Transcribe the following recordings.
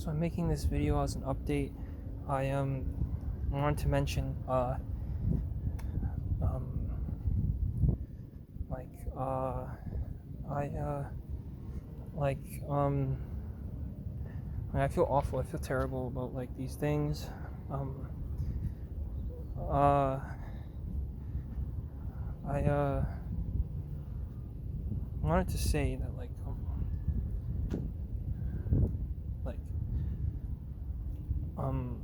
So I'm making this video as an update. I wanted to mention um like I like um I feel awful. I feel terrible about like these things. Um uh I wanted to say that like um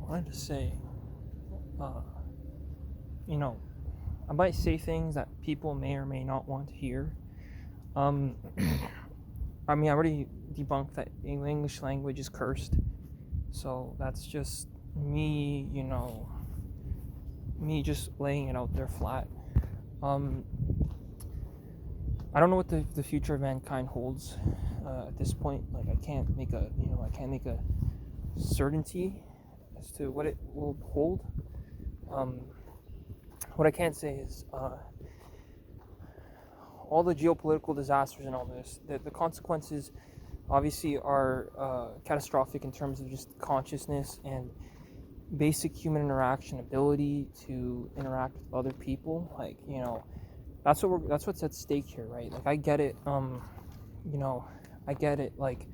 I wanted to say uh you know I might say things that people may or may not want to hear. Um, I mean, I already debunked that English language is cursed, so that's just me, me just laying it out there flat. Um, I don't know what the future of mankind holds at this point. Like, I can't make a certainty as to what it will hold. Um, what I can say is all the geopolitical disasters and all this, the consequences obviously are catastrophic in terms of just consciousness and basic human interaction ability to interact with other people. Like, that's what's at stake here, right? Like, I get it. You know, I get it. Like,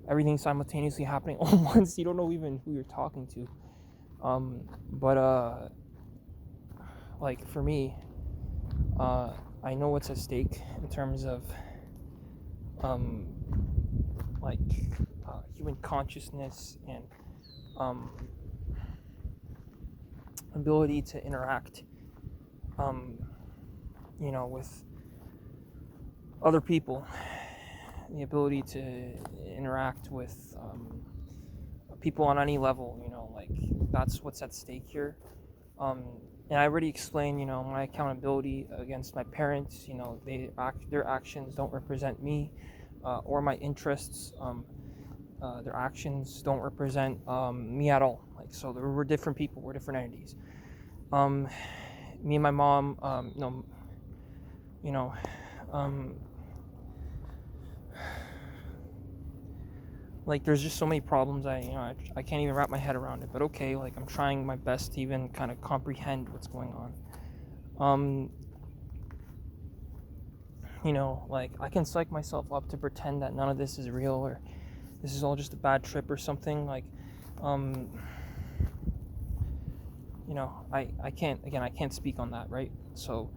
everything's simultaneously happening all at once. You don't know even who you're talking to. But like for me, I know what's at stake in terms of um, like human consciousness and um, ability to interact, um, with other people, the ability to interact with people on any level. Like that's what's at stake here. Um, and I already explained, my accountability against my parents. Their actions don't represent me or my interests. Their actions don't represent me at all. Like, so we're different people. We're different entities. Me and my mom, you know, um, like there's just so many problems. I can't even wrap my head around it. But okay, like I'm trying my best to even kind of comprehend what's going on. Like I can psych myself up to pretend that none of this is real or this is all just a bad trip or something. Like, I can't speak on that, right? So,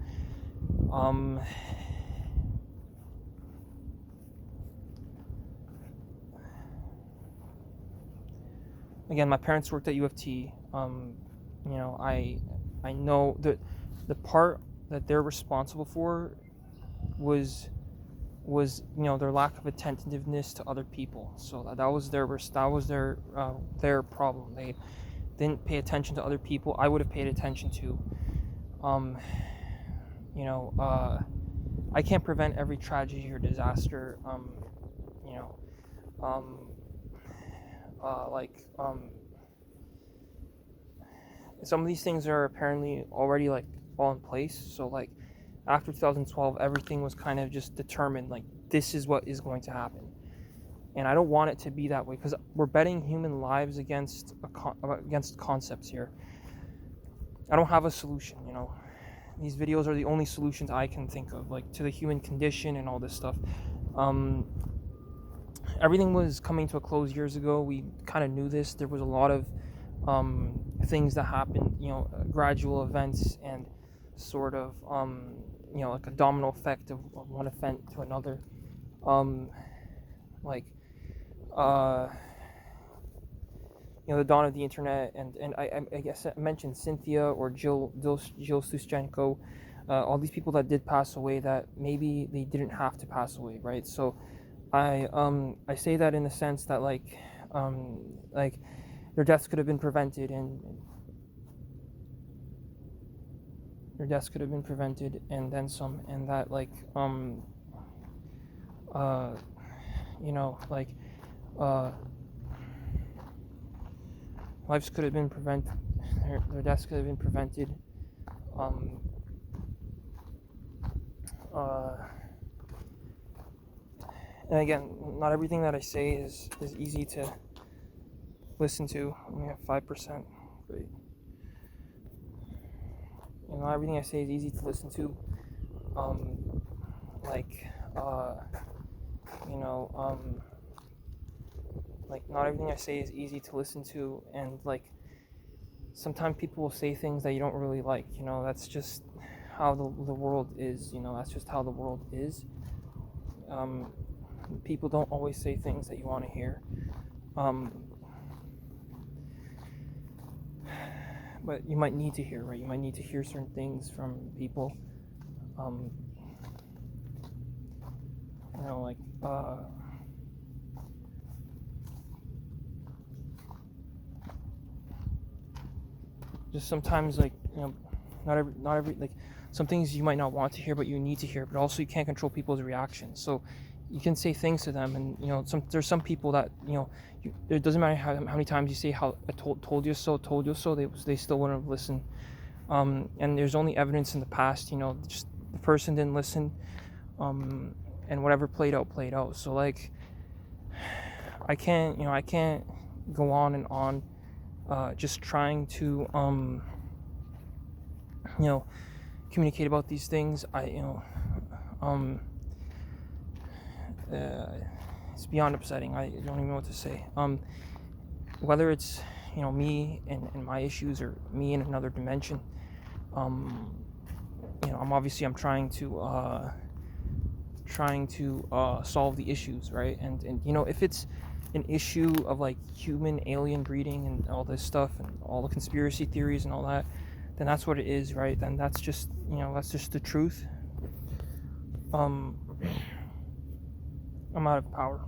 again, my parents worked at U of T. I know that the part that they're responsible for was their lack of attentiveness to other people. So that was their problem. They didn't pay attention to other people. I would have paid attention to. You know, I can't prevent every tragedy or disaster. You know, um, like some of these things are apparently already like all in place. So like after 2012, everything was kind of just determined. Like this is what is going to happen, and I don't want it to be that way because we're betting human lives against concepts here. I don't have a solution. These videos are the only solutions I can think of, like to the human condition and all this stuff. Everything was coming to a close years ago. We kind of knew this. There was a lot of things that happened, gradual events and sort of, like a domino effect of one event to another. Like, the dawn of the internet, and I guess I mentioned Cynthia or Jill Suschenko, all these people that did pass away that maybe they didn't have to pass away, right? So I say that in the sense that like their deaths could have been prevented and their deaths could have been prevented and then some, and that like lives could have been prevented, their deaths could have been prevented. Uh, And again, not everything that I say is easy to listen to. I only have 5%. Great. And not everything I say is easy to listen to. Like, you know, like not everything I say is easy to listen to, and like sometimes people will say things that you don't really like. That's just how the world is. That's just how the world is. People don't always say things that you want to hear. But you might need to hear, right? You might need to hear certain things from people. Like just sometimes, like, not every like some things you might not want to hear, but you need to hear. But also, you can't control people's reactions, so you can say things to them, and there's some people that it doesn't matter how many times you say how I told you so, they still wouldn't have listened. And there's only evidence in the past. Just the person didn't listen, and whatever played out. So like, I can't go on and on, just trying to communicate about these things. It's beyond upsetting. I don't even know what to say. Whether it's me and my issues, or me in another dimension, I'm trying to solve the issues, right? And if it's an issue of like human alien breeding and all this stuff and all the conspiracy theories and all that, then that's what it is, right? Then that's just the truth. I'm out of power.